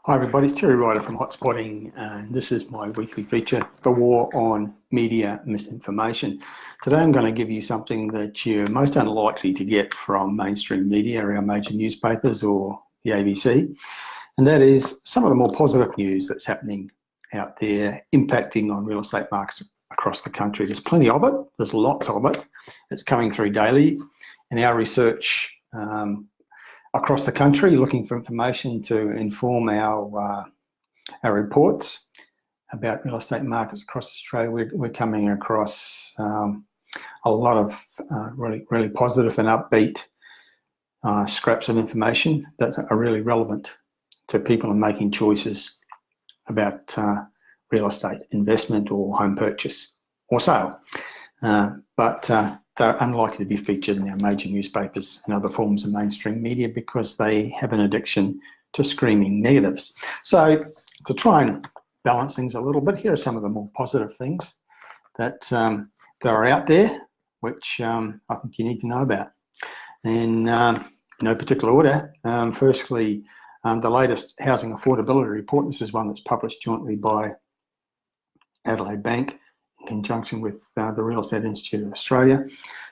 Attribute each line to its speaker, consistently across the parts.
Speaker 1: Hi everybody, it's Terry Ryder from Hotspotting, and this is my weekly feature, The War on Media Misinformation. Today I'm going to give you something that you're most unlikely to get from mainstream media, our major newspapers or the ABC, and that is some of the more positive news that's happening out there impacting on real estate markets across the country. There's plenty of it, there's lots of it. It's coming through daily in our research across the country, looking for information to inform our reports about real estate markets across Australia. We're coming across a lot of really positive and upbeat scraps of information that are really relevant to people in making choices about real estate investment or home purchase or sale. But they're unlikely to be featured in our major newspapers and other forms of mainstream media because they have an addiction to screaming negatives. So to try and balance things a little bit, here are some of the more positive things that are out there, which I think you need to know about. In no particular order, firstly, the latest housing affordability report, this is one that's published jointly by Adelaide Bank in conjunction with the Real Estate Institute of Australia,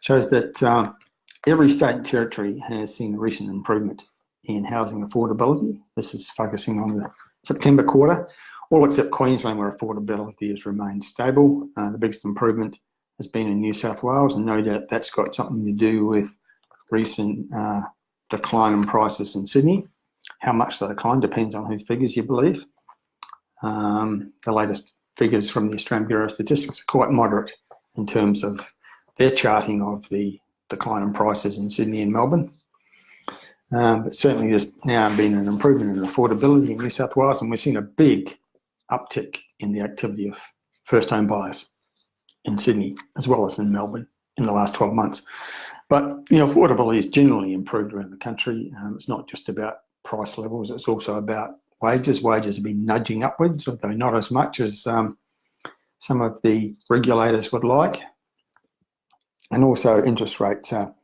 Speaker 1: shows that every state and territory has seen a recent improvement in housing affordability. This is focusing on the September quarter, all except Queensland, where affordability has remained stable. The biggest improvement has been in New South Wales, and no doubt that's got something to do with recent decline in prices in Sydney. How much the decline depends on whose figures you believe. The latest figures from the Australian Bureau of Statistics are quite moderate in terms of their charting of the decline in prices in Sydney and Melbourne. But certainly there's now been an improvement in affordability in New South Wales, and we've seen a big uptick in the activity of first home buyers in Sydney as well as in Melbourne in the last 12 months. But affordability is generally improved around the country. It's not just about price levels, it's also about wages. Wages have been nudging upwards, although not as much as some of the regulators would like. And also interest rates are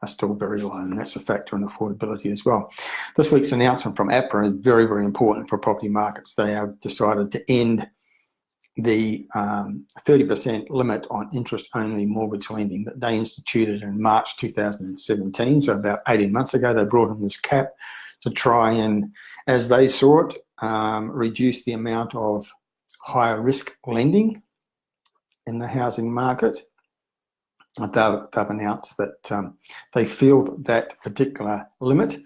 Speaker 1: still very low, and that's a factor in affordability as well. This week's announcement from APRA is very, very important for property markets. They have decided to end the 30% limit on interest-only mortgage lending that they instituted in March 2017. So about 18 months ago, they brought in this cap to try and, as they saw it, reduce the amount of higher risk lending in the housing market. They've announced that they feel that particular limit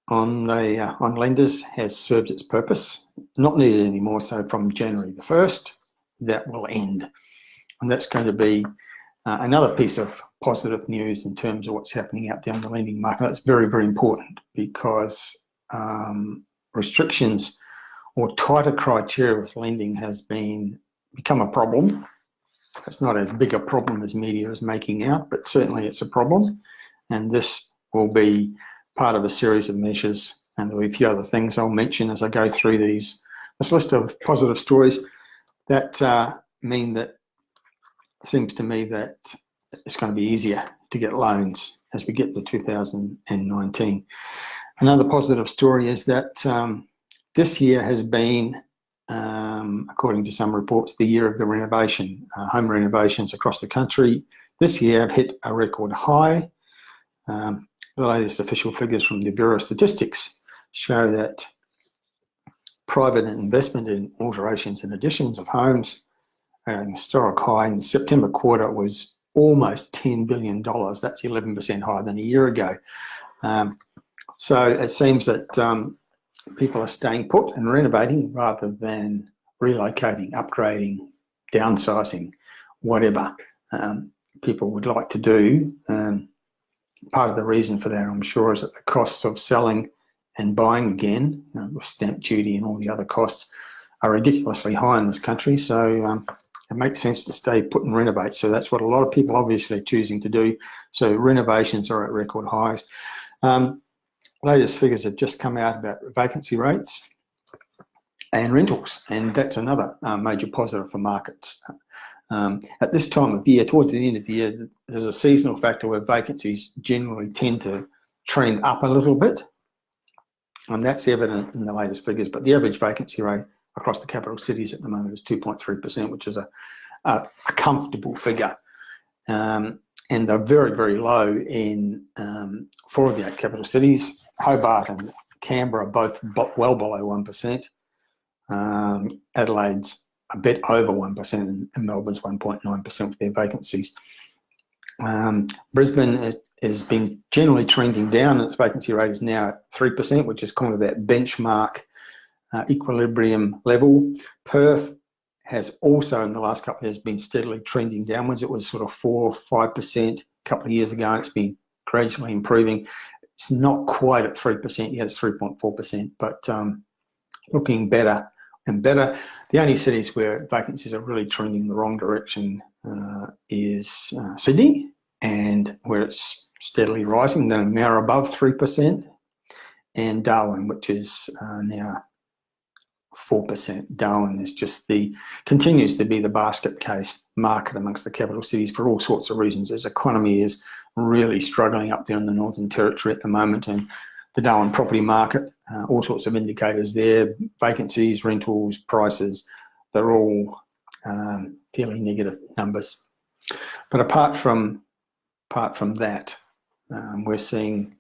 Speaker 1: on lenders has served its purpose, not needed anymore. So from January the 1st, that will end. And that's going to be another piece of positive news in terms of what's happening out there in the lending market. That's very, very important because restrictions or tighter criteria with lending has become a problem. It's not as big a problem as media is making out, but certainly it's a problem. And this will be part of a series of measures, and there'll be a few other things I'll mention as I go through this list of positive stories that mean that it seems to me that it's going to be easier to get loans as we get to 2019. Another positive story is that this year has been, according to some reports, the year of the renovation. Home renovations across the country this year have hit a record high. The latest official figures from the Bureau of Statistics show that private investment in alterations and additions of homes are at a historic high. In the September quarter, it was almost $10 billion. That's 11% higher than a year ago. So it seems that people are staying put and renovating rather than relocating, upgrading, downsizing, whatever people would like to do. Part of the reason for that, I'm sure, is that the costs of selling and buying again, with stamp duty and all the other costs, are ridiculously high in this country. So it makes sense to stay put and renovate. So that's what a lot of people obviously are choosing to do. So renovations are at record highs. Latest figures have just come out about vacancy rates and rentals, and that's another major positive for markets. At this time of year, towards the end of the year, there's a seasonal factor where vacancies generally tend to trend up a little bit. And that's evident in the latest figures. But the average vacancy rate across the capital cities at the moment is 2.3%, which is a comfortable figure. And they're very, very low in 4 of the 8 capital cities. Hobart and Canberra are both well below 1%. Adelaide's a bit over 1%, and Melbourne's 1.9% for their vacancies. Brisbane has been generally trending down. Its vacancy rate is now at 3%, which is kind of that benchmark equilibrium level. Perth has also, in the last couple of years, been steadily trending downwards. It was sort of 4 or 5% a couple of years ago, and it's been gradually improving. It's not quite at 3% yet, it's 3.4%, but looking better and better. The only cities where vacancies are really trending in the wrong direction is Sydney, and where it's steadily rising, then now above 3%, and Darwin, which is now 4%. Darwin is continues to be the basket case market amongst the capital cities for all sorts of reasons. As economy is really struggling up there in the Northern Territory at the moment, and the Darwin property market, all sorts of indicators there, vacancies, rentals, prices, they're all fairly negative numbers. But apart from that, we're seeing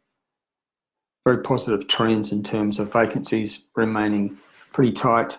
Speaker 1: very positive trends in terms of vacancies remaining pretty tight,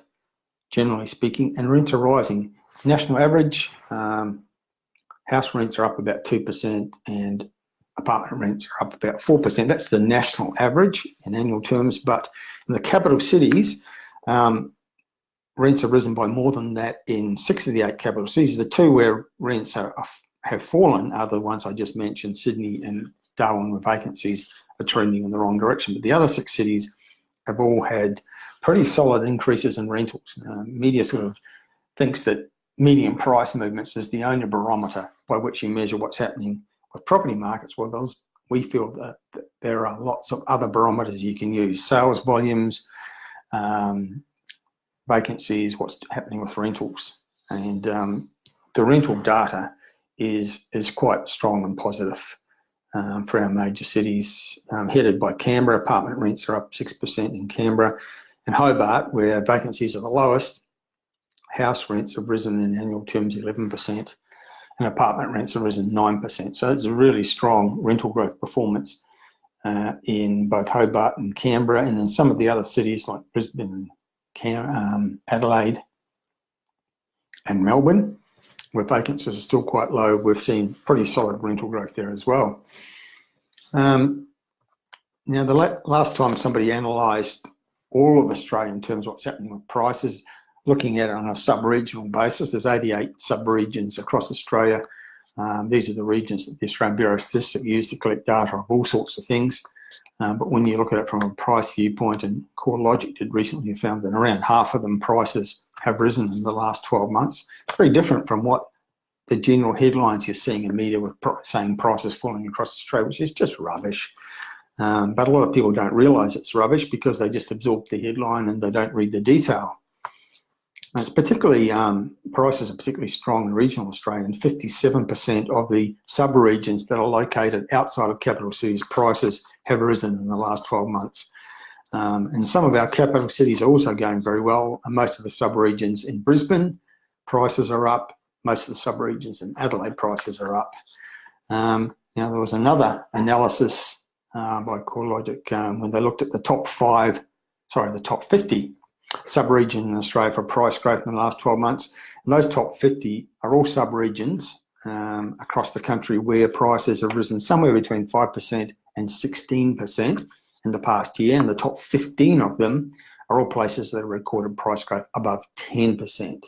Speaker 1: generally speaking, and rents are rising. National average, house rents are up about 2% and apartment rents are up about 4%. That's the national average in annual terms, but in the capital cities, rents have risen by more than that in 6 of the 8 capital cities. The 2 where rents have fallen are the ones I just mentioned, Sydney and Darwin, where vacancies are trending in the wrong direction. But the other 6 cities have all had pretty solid increases in rentals. Media sort of thinks that median price movements is the only barometer by which you measure what's happening with property markets. Well, we feel that there are lots of other barometers you can use: sales volumes, vacancies, what's happening with rentals, and the rental data is quite strong and positive for our major cities. Headed by Canberra, apartment rents are up 6% in Canberra, and Hobart, where vacancies are the lowest, house rents have risen in annual terms 11%, and apartment rents have risen 9%. So it's a really strong rental growth performance in both Hobart and Canberra, and in some of the other cities like Brisbane, Adelaide and Melbourne, where vacancies are still quite low. We've seen pretty solid rental growth there as well. Now, the last time somebody analysed all of Australia in terms of what's happening with prices, looking at it on a sub-regional basis, there's 88 sub-regions across Australia. These are the regions that the Australian Bureau of Statistics use to collect data of all sorts of things. But when you look at it from a price viewpoint, and CoreLogic did recently found that around half of them prices have risen in the last 12 months. It's very different from what the general headlines you're seeing in media with saying prices falling across Australia, which is just rubbish. But a lot of people don't realise it's rubbish because they just absorb the headline and they don't read the detail. And it's particularly, prices are particularly strong in regional Australia, and 57% of the sub-regions that are located outside of capital cities, prices have risen in the last 12 months. And some of our capital cities are also going very well. Most of the sub-regions in Brisbane, prices are up. Most of the sub-regions in Adelaide, prices are up. Now, there was another analysis by CoreLogic when they looked at the top 50 sub-region in Australia for price growth in the last 12 months. And those top 50 are all sub-regions across the country where prices have risen somewhere between 5% and 16% in the past year. And the top 15 of them are all places that have recorded price growth above 10%.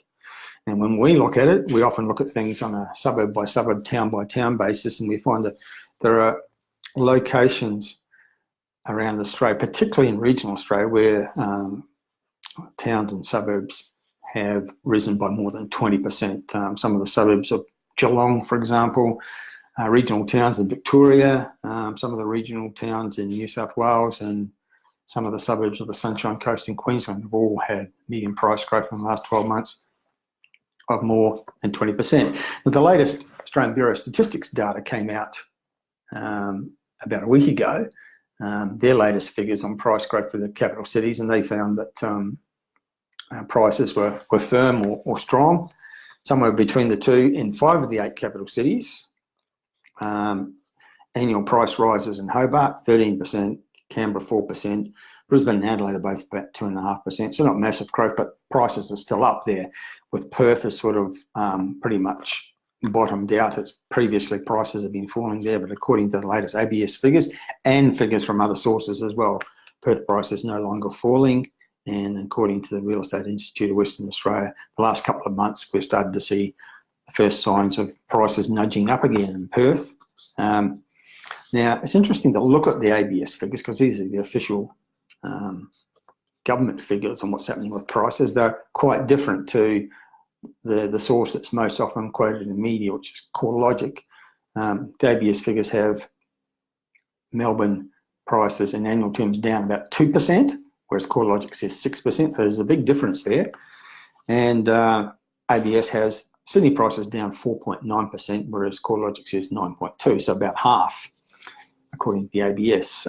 Speaker 1: And when we look at it, we often look at things on a suburb by suburb, town by town basis, and we find that there are locations around Australia, particularly in regional Australia, where towns and suburbs have risen by more than 20%. Some of the suburbs of Geelong, for example, regional towns in Victoria, some of the regional towns in New South Wales, and some of the suburbs of the Sunshine Coast in Queensland have all had median price growth in the last 12 months of more than 20%. But the latest Australian Bureau of Statistics data came out about a week ago, their latest figures on price growth for the capital cities, and they found that prices were firm or strong, somewhere between the two in 5 of the 8 capital cities. Annual price rises in Hobart, 13%, Canberra 4%, Brisbane and Adelaide are both about 2.5%, so not massive growth, but prices are still up there, with Perth as sort of pretty much bottomed out. It's previously prices have been falling there, but according to the latest ABS figures and figures from other sources as well, Perth prices no longer falling. And according to the Real Estate Institute of Western Australia, the last couple of months we've started to see the first signs of prices nudging up again in Perth. Now, it's interesting to look at the ABS figures because these are the official government figures on what's happening with prices. They're quite different to the source that's most often quoted in the media, which is CoreLogic. The ABS figures have Melbourne prices in annual terms down about 2%, whereas CoreLogic says 6%, so there's a big difference there. And ABS has Sydney prices down 4.9%, whereas CoreLogic says 9.2%, so about half, according to the ABS.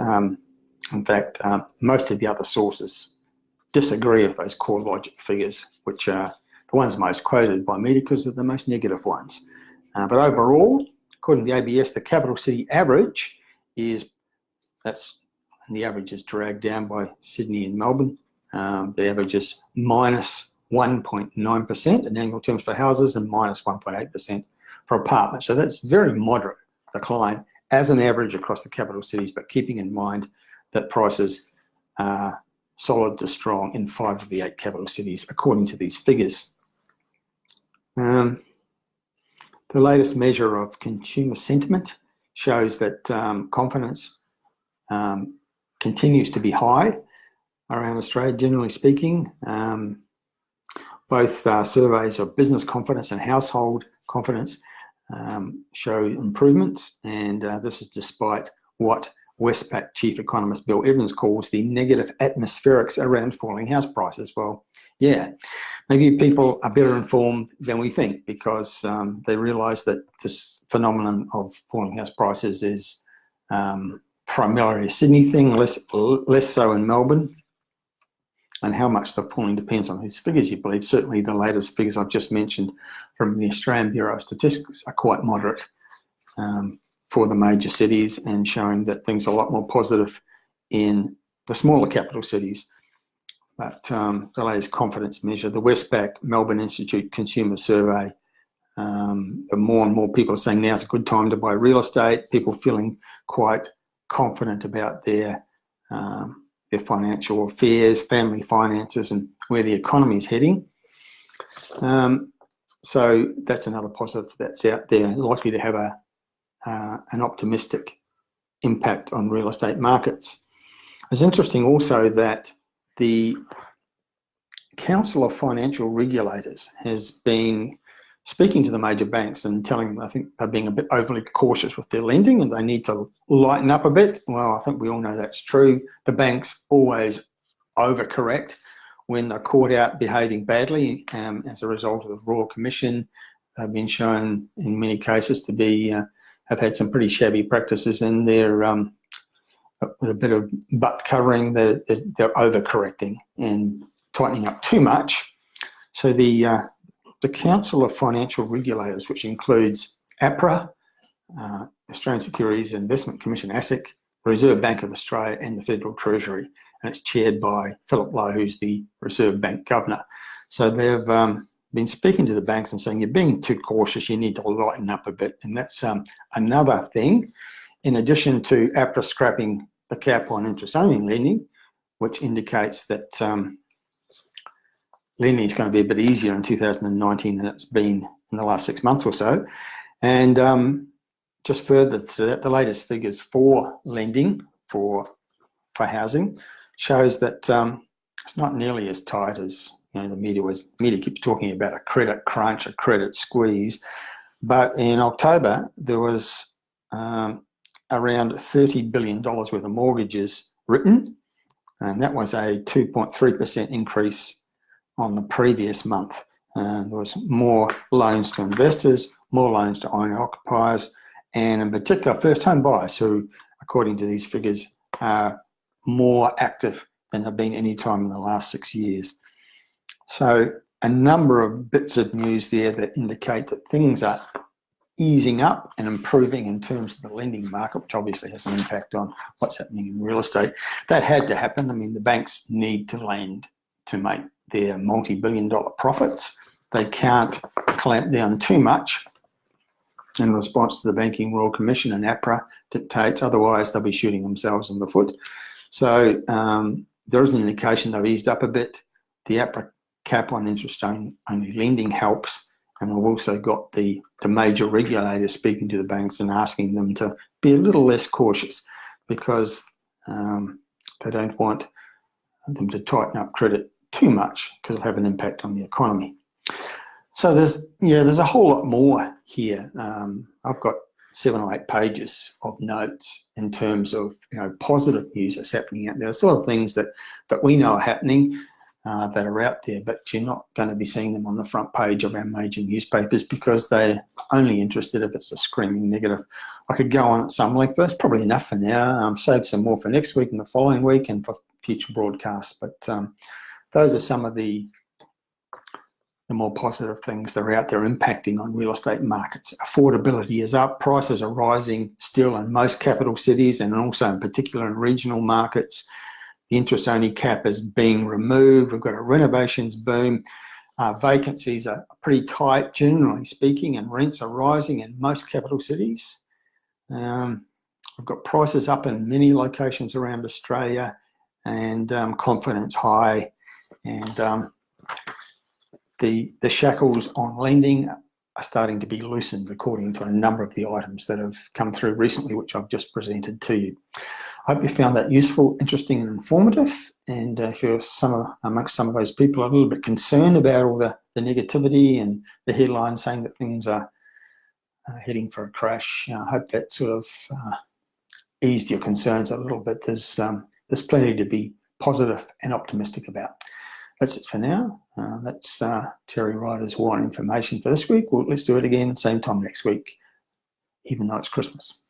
Speaker 1: In fact, most of the other sources disagree with those CoreLogic figures, which are the ones most quoted by media because they're the most negative ones. But overall, according to the ABS, the capital city average is, the average is dragged down by Sydney and Melbourne. The average is minus 1.9% in annual terms for houses and minus 1.8% for apartments. So that's very moderate decline as an average across the capital cities, but keeping in mind that prices are solid to strong in 5 of the 8 capital cities, according to these figures. The latest measure of consumer sentiment shows that confidence continues to be high around Australia, generally speaking. Both surveys of business confidence and household confidence show improvements, and this is despite what Westpac Chief Economist Bill Evans calls the negative atmospherics around falling house prices. Well, yeah, maybe people are better informed than we think because they realise that this phenomenon of falling house prices is primarily a Sydney thing, less so in Melbourne. And how much they're falling depends on whose figures you believe. Certainly the latest figures I've just mentioned from the Australian Bureau of Statistics are quite moderate for the major cities and showing that things are a lot more positive in the smaller capital cities. But the latest confidence measure, the Westpac Melbourne Institute Consumer Survey, the more and more people are saying now's a good time to buy real estate, people feeling quite confident about their financial affairs, family finances, and where the economy is heading. So that's another positive that's out there, likely to have an optimistic impact on real estate markets. It's interesting also that the Council of Financial Regulators has been speaking to the major banks and telling them, I think they're being a bit overly cautious with their lending and they need to lighten up a bit. Well, I think we all know that's true. The banks always overcorrect when they're caught out behaving badly as a result of the Royal Commission. They've been shown in many cases to be have had some pretty shabby practices in their with a bit of butt covering. They're overcorrecting and tightening up too much. So the Council of Financial Regulators, which includes APRA, Australian Securities and Investment Commission, ASIC, Reserve Bank of Australia and the Federal Treasury, and it's chaired by Philip Lowe, who's the Reserve Bank Governor. So they've been speaking to the banks and saying, you're being too cautious, you need to lighten up a bit. And that's another thing, in addition to APRA scrapping the cap on interest-only lending, which indicates that lending is going to be a bit easier in 2019 than it's been in the last 6 months or so. And just further to that, the latest figures for lending for housing shows that it's not nearly as tight as the media keeps talking about a credit crunch, a credit squeeze. But in October, there was around $30 billion worth of mortgages written, and that was a 2.3% increase on the previous month. There was more loans to investors, more loans to owner-occupiers, and in particular first-home buyers who, according to these figures, are more active than they've been any time in the last 6 years. So a number of bits of news there that indicate that things are easing up and improving in terms of the lending market, which obviously has an impact on what's happening in real estate. That had to happen. I mean, the banks need to lend to make their multi-billion-dollar profits. They can't clamp down too much in response to the Banking Royal Commission and APRA dictates, otherwise they'll be shooting themselves in the foot. So there is an indication they've eased up a bit. The APRA cap on interest-only lending helps, and we've also got the major regulators speaking to the banks and asking them to be a little less cautious because they don't want them to tighten up credit too much because it'll have an impact on the economy. So there's a whole lot more here. I've got 7 or 8 pages of notes in terms of positive news that's happening out there. The sort of things that we know are happening that are out there, but you're not going to be seeing them on the front page of our major newspapers because they're only interested if it's a screaming negative. I could go on at some length, but that's probably enough for now. Save some more for next week and the following week and for future broadcasts. But those are some of the more positive things that are out there impacting on real estate markets. Affordability is up, prices are rising still in most capital cities and also in particular in regional markets. The interest-only cap is being removed. We've got a renovations boom. Vacancies are pretty tight, generally speaking, and rents are rising in most capital cities. We've got prices up in many locations around Australia and confidence high. And the shackles on lending are starting to be loosened according to a number of the items that have come through recently, which I've just presented to you. I hope you found that useful, interesting and informative. And if you're amongst some of those people are a little bit concerned about all the negativity and the headlines saying that things are heading for a crash, I hope that sort of eased your concerns a little bit. There's plenty to be positive and optimistic about. That's it for now. That's Terry Ryder's War on Information for this week. Well, let's do it again, same time next week, even though it's Christmas.